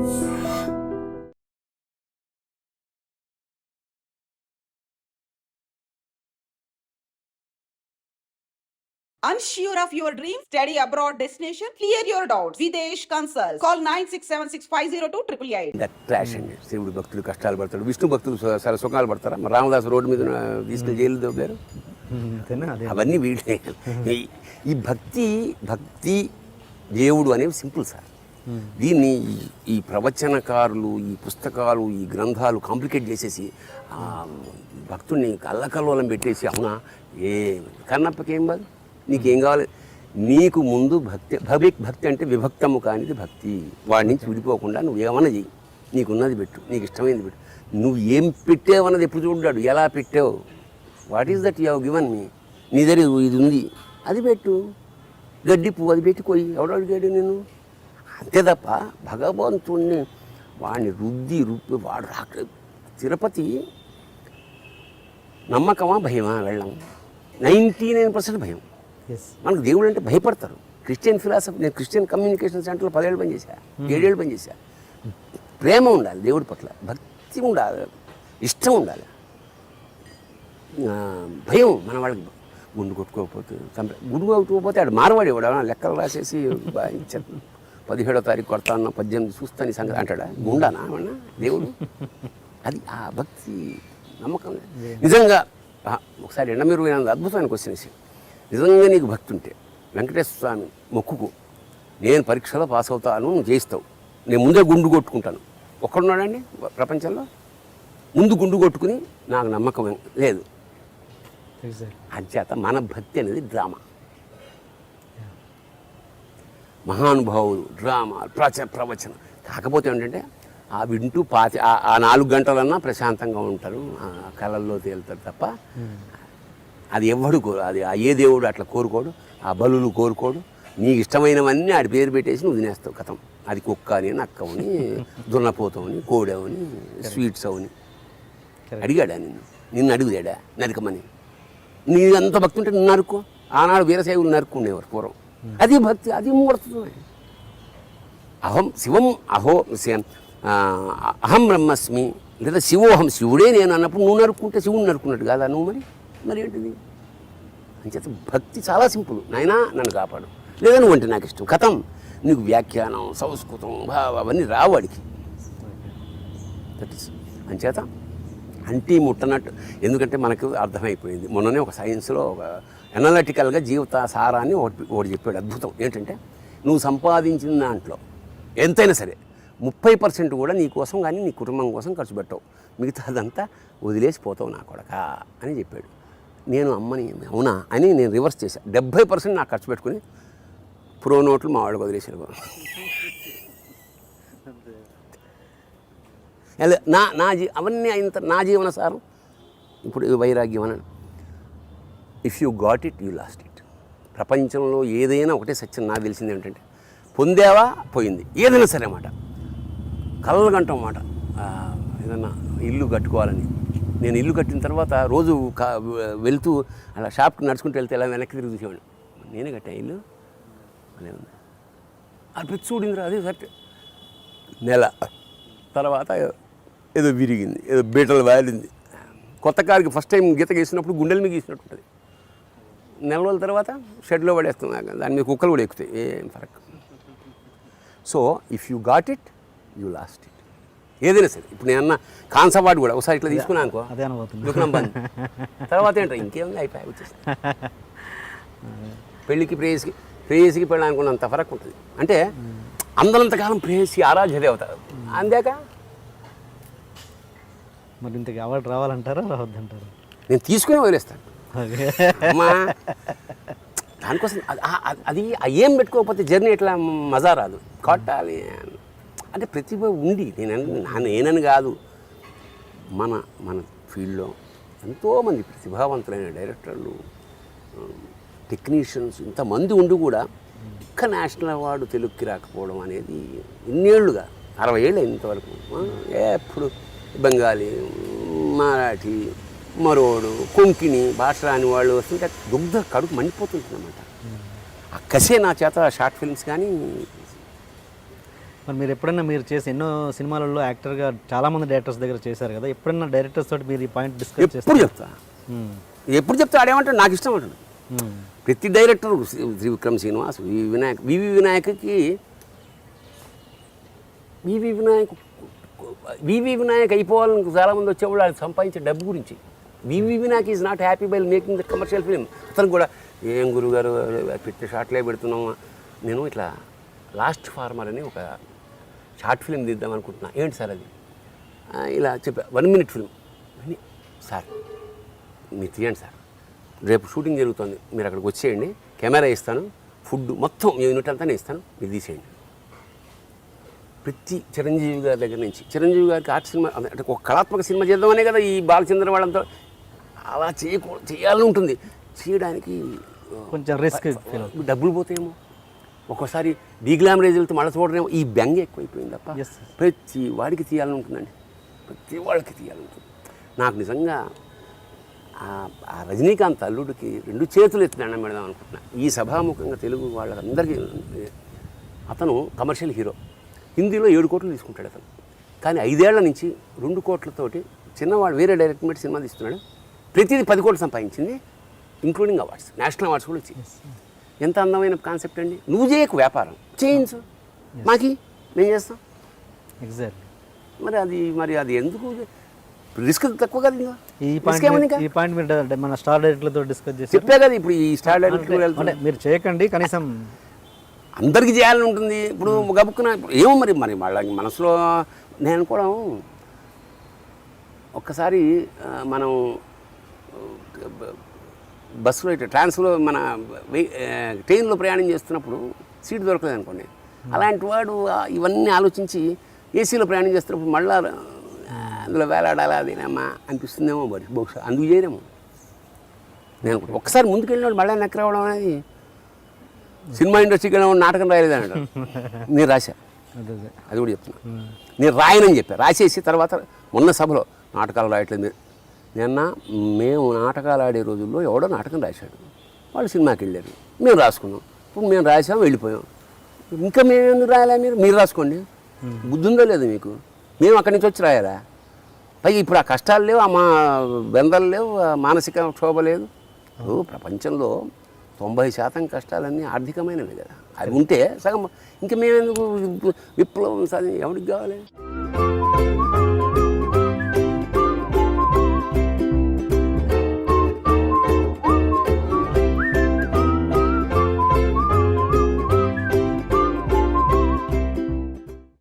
Unsure of your dream? Study abroad destination? Clear your doubts. Videsh Consult. Call 9676502888. That trash అండి. శివుడు భక్తులు కష్టాలు పడతాడు, విష్ణు భక్తులు చాలా సుఖాలు పడతారా? మరి రామదాసు రోడ్డు మీద తీసుకెళ్ళి జైలు దొబ్బారు. అవన్నీ వీళ్ళే. ఈ భక్తి దేవుడు అనేవి సింపుల్ సార్. దీన్ని ఈ ప్రవచనకారులు, ఈ పుస్తకాలు, ఈ గ్రంథాలు కాంప్లికేట్ చేసేసి భక్తుడిని కల్లకల్లోలం పెట్టేసి, అవునా ఏ కన్నప్పకేం బాధ, నీకేం కావాలి? నీకు ముందు భక్తి అంటే విభక్తము కానిది భక్తి. వాడి నుంచి విడిపోకుండా నువ్వు ఏమన్నా చెయ్యి, నీకున్నది పెట్టు, నీకు ఇష్టమైనది పెట్టు. నువ్వు ఏం పెట్టావన్నది ఎప్పుడు చూడ్డాడు, ఎలా పెట్టావు, what is that you have given me, నీ దగ్గర ఇది ఉంది అది పెట్టు, గడ్డి పువ్వు అది పెట్టుకోయి, ఎవడో అడిగాడు నేను. అంతే తప్ప భగవంతుణ్ణి వాడిని రుద్ది వాడు రాక. తిరుపతి నమ్మకమా భయమా? వెళ్ళం 99% భయం. మనకు దేవుడు అంటే భయపడతారు. క్రిస్టియన్ ఫిలాసఫీ, నేను క్రిస్టియన్ కమ్యూనికేషన్ సెంటర్లో 10 ఏళ్ళు పనిచేశా, 7 ఏళ్ళు పనిచేశా. ప్రేమ ఉండాలి దేవుడి పట్ల, భక్తి ఉండాలి, ఇష్టం ఉండాలి. భయం మన వాళ్ళకి గుండు కొట్టుకోకపోతే, గుండు కొట్టుకోకపోతే ఆడు మారవాడేవాడు లెక్కలు రాసేసి 17వ తారీఖు కొడతాను, 18 చూస్తాను ఈ సంగతి అంటాడా? గుండానా ఏమన్నా దేవుడు? అది ఆ భక్తి నమ్మకం. నిజంగా ఒకసారి ఎండమీరు పోయినంత అద్భుతమైన క్వశ్చన్ వేసి, నిజంగా నీకు భక్తి ఉంటే వెంకటేశ్వర స్వామి మొక్కుకు, నేను పరీక్షలో పాస్ అవుతాను, నువ్వు చేయిస్తావు, నేను ముందే గుండు కొట్టుకుంటాను. ఒక్కడున్నాడండి ప్రపంచంలో ముందు గుండు కొట్టుకుని నాకు నమ్మకం లేదు. అంచేత మన భక్తి అనేది డ్రామా. మహానుభావులు డ్రామా ప్రవచనం. కాకపోతే ఏంటంటే ఆ వింటూ ఆ 4 గంటలన్నా ప్రశాంతంగా ఉంటారు, కళల్లో తేలుతారు తప్ప అది ఎవ్వడు అది ఏ దేవుడు అట్లా కోరుకోడు, ఆ బలులు కోరుకోడు. నీకు ఇష్టమైనవన్నీ ఆడి పేరు పెట్టేసి నువ్వు తినేస్తావు. కథం. అది కుక్క అని, నక్కవని, దున్నపోతామని, కోడవని, స్వీట్స్ అవని. అడిగాడా నిన్ను అడుగుదాడా నరకమని? నీ అంత భక్తి ఉంటే నిన్ను నరుక్కో. ఆనాడు వీరశైవులు నరుక్కునేవారు పూర్వం. అది భక్తి, అది మూర్తమే. శివం అహం బ్రహ్మస్మి లేదా శివోహం, శివుడే నేను అన్నప్పుడు నువ్వు నరుక్కుంటే శివుడు నరుక్కున్నట్టు కాదా నువ్వు? మరి ఏంటిది? అంచేత భక్తి చాలా సింపుల్. నాయనా నన్ను కాపాడు, లేదా నువ్వు అంటే నాకు ఇష్టం, కథం. నీకు వ్యాఖ్యానం, సంస్కృతం, అవన్నీ రావాడికి. That is. అంచేత అంటీ ముట్టనట్టు. ఎందుకంటే మనకు అర్థమైపోయింది. మొన్ననే ఒక సైన్స్లో ఒక ఎనలిటికల్గా జీవిత సారాన్ని ఒకటి చెప్పాడు, అద్భుతం. ఏంటంటే నువ్వు సంపాదించిన దాంట్లో ఎంతైనా సరే 30% కూడా నీ కోసం కానీ నీ కుటుంబం కోసం ఖర్చు పెట్టవు, మిగతాదంతా వదిలేసిపోతావు నా కొడక అని చెప్పాడు. నేను అమ్మని అవునా అని నేను రివర్స్ చేశాను. 70% నాకు ఖర్చు పెట్టుకుని ప్రో నోట్లు మా వాళ్ళకి వదిలేసారు. అవన్నీ అయిన నా జీవన సారం ఇప్పుడు వైరాగ్యం అని. If you got it, you lost it. ప్రపంచంలో ఏదైనా ఒకటే సత్యం నాకు తెలిసింది ఏంటంటే, పొందావా పోయింది. ఏదైనా సరే అన్నమాట. కలలుగంటాం అన్నమాట. ఏదన్నా ఇల్లు కట్టుకోవాలని. నేను ఇల్లు కట్టిన తర్వాత రోజు వెళ్తూ అలా షాప్కి నడుచుకుంటూ వెళ్తే ఇలా వెనక్కి తిరిగి చూసేవాడు, నేనే కట్టా ఇల్లు అనే ఉంది. అది పెట్టి చూడిందిరా, అదే సరే. నెల తర్వాత ఏదో విరిగింది, ఏదో బీటలు వాలింది. కొత్త కారుకి ఫస్ట్ టైం గీత గీసినప్పుడు గుండెల మీద గీసినట్టు ఉంటుంది. నెల రోజుల తర్వాత షెడ్లో పడేస్తాం, దాని మీద కుక్కలు కూడా ఎక్కుతాయి, ఏం ఫరక్. So if you got it, you lost it. ఏదైనా సరే. ఇప్పుడు నేను అన్న కాన్సవార్డు కూడా ఒకసారి ఇట్లా తీసుకున్నాను అనుకో, దుఃఖం బంద్. తర్వాత ఏంటో ఇంకేముంది, అయిపోయి వచ్చేసి. పెళ్ళికి ప్రేయసికి పెళ్ళి అనుకున్నంత ఫరక్ ఉంటుంది. అంటే అందరంతకాలం ప్రేయసి ఆరాధ్య దేవత అందాక మరి ఇంతకు అవార్డు రావాలంటారా రావద్దంటారా? నేను తీసుకుని వదిలేస్తాను. అమ్మా దానికోసం అది ఏం పెట్టుకోకపోతే జర్నీ ఎట్లా మజా రాదు. కొట్టాలి అంటే ప్రతిభ ఉండి, నేనని కాదు, మన ఫీల్డ్లో ఎంతోమంది ప్రతిభావంతులైన డైరెక్టర్లు, టెక్నీషియన్స్ ఇంతమంది ఉండి కూడా ఒక్క నేషనల్ అవార్డు తెలుగుకి రాకపోవడం అనేది ఇన్నేళ్లుగా 60 ఏళ్ళు ఇంతవరకు. ఎప్పుడు బెంగాలీ, మరాఠీ, మరోడు, కొంకిణి భాష రాని వాళ్ళు వస్తుంటే కడుపు మండిపోతుంటుంది అన్నమాట. ఆ కసే నా చేత షార్ట్ ఫిల్మ్స్ కానీ మరి మీరు ఎప్పుడైనా మీరు చేసి ఎన్నో సినిమాలలో యాక్టర్గా చాలామంది డైరెక్టర్స్ దగ్గర చేశారు కదా, ఎప్పుడైనా డైరెక్టర్స్ తోటి మీరు ఈ పాయింట్ డిస్కస్ ఎప్పుడు చెప్తా ఎప్పుడు చెప్తా ఆడేమంటాడు నాకు ఇష్టం అంటాడు. ప్రతి డైరెక్టర్ త్రివిక్రమ్ శ్రీనివాస్, వివి వినాయక్ అయిపోవాలని చాలామంది వచ్చేవాళ్ళు అది సంపాదించే డబ్బు గురించి. Vinayak is not happy by making the commercial film. అతను కూడా ఏం గురుగారు పెట్టే షార్ట్లే పెడుతున్నాము, నేను ఇట్లా లాస్ట్ ఫార్మర్ అని ఒక షార్ట్ ఫిలిం తీద్దాం అనుకుంటున్నా. ఏంటి సార్ అది? ఇలా చెప్పా 1 minute ఫిలిం అని. సార్ మీరు తీయండి సార్, రేపు షూటింగ్ జరుగుతుంది, మీరు అక్కడికి వచ్చేయండి, కెమెరా ఇస్తాను, ఫుడ్ మొత్తం యూనిట్ అంతా నేను ఇస్తాను, మీరు తీసేయండి. ప్రతి చిరంజీవి గారి దగ్గర నుంచి, చిరంజీవి గారికి ఆర్ట్ సినిమా అంటే ఒక కళాత్మక సినిమా చేద్దామనే కదా ఈ బాలచంద్ర వాళ్ళంతా అలా చేయాలని ఉంటుంది. చేయడానికి కొంచెం రిస్క్, డబ్బులు పోతాయేమో, ఒక్కోసారి డీగ్లామరైజ్లతో మళ్ళీ చూడరేమో, ఈ బెంగ ఎక్కువైపోయింది తప్ప ప్రతి వాడికి తీయాలని ఉంటుందండి, ప్రతి వాళ్ళకి తీయాలని ఉంటుంది. నాకు నిజంగా ఆ రజనీకాంత్ అల్లుడికి 2 చేతులు ఎత్తి దండం పెడదాం అనుకుంటున్నా. ఈ సభాముఖంగా తెలుగు వాళ్ళందరికీ, అతను కమర్షియల్ హీరో, హిందీలో 7 కోట్లు తీసుకుంటాడు అతను, కానీ 5 ఏళ్ల నుంచి 2 కోట్లతోటి చిన్నవాడు వేరే డైరెక్టర్ మీద సినిమా తీస్తున్నాడు. ప్రతిదీ 10 కోట్లు సంపాదించింది, ఇంక్లూడింగ్ అవార్డ్స్, నేషనల్ అవార్డ్స్ కూడా వచ్చి. ఎంత అందమైన కాన్సెప్ట్ అండి. నువ్వు చేయకు వ్యాపారం, చేయించు, మాకి నేను చేస్తాం. ఎగ్జాక్ట్లీ. మరి అది ఎందుకు రిస్క్ తక్కువ కదా? ఈ పాయింట్ మీరు మన స్టార్ డైరెక్టర్లతో డిస్కస్ చేసి చెప్పే కదా. ఇప్పుడు ఈ స్టార్ డైరెక్టర్ అంటే మీరు చేయకండి, కనీసం అందరికీ చేయాలని ఉంటుంది. ఇప్పుడు గబుక్కున ఏమో మరి వాళ్ళ మనసులో నేను అనుకోవడం, ఒక్కసారి మనం బస్సులో ఇట్లా ట్రాన్స్లో మన ట్రైన్లో ప్రయాణం చేస్తున్నప్పుడు సీట్ దొరకలేదు అనుకోండి, అలాంటి వాడు ఇవన్నీ ఆలోచించి ఏసీలో ప్రయాణం చేస్తున్నప్పుడు మళ్ళా అందులో వేలాడాలా అదేనమ్మా అనిపిస్తుందేమో, మరి బహుశా అందుకు చేయరేమో. నేను ఒక్కసారి ముందుకు వెళ్ళినప్పుడు మళ్ళీ నెక్క రావడం అనేది, సినిమా ఇండస్ట్రీకి వెళ్ళిన నాటకం రాయలేదంట, నేను రాశా, అది కూడా చెప్తున్నా. నేను రాయనని చెప్పా, రాసేసి తర్వాత మొన్న సభలో నాటకాలు రాయట్లేదు మీరు. మేము నాటకాలు ఆడే రోజుల్లో ఎవడో నాటకం రాశాడు, వాళ్ళు సినిమాకి వెళ్ళారు, మేము రాసుకున్నాం, ఇప్పుడు మేము రాసాం వెళ్ళిపోయాం, ఇంకా మేము ఎందుకు రాయాలా? మీరు రాసుకోండి, బుద్ధి ఉందో లేదు మీకు? మేము అక్కడి నుంచి వచ్చి రాయాలా? పైగా ఇప్పుడు ఆ కష్టాలు లేవు, మా బెందలు లేవు, మానసిక క్షోభ లేదు. ప్రపంచంలో 90% కష్టాలన్నీ ఆర్థికమైనవి కదా, అవి ఉంటే సగం ఇంకా మేమెందుకు విప్లవం ఎవరికి కావాలి?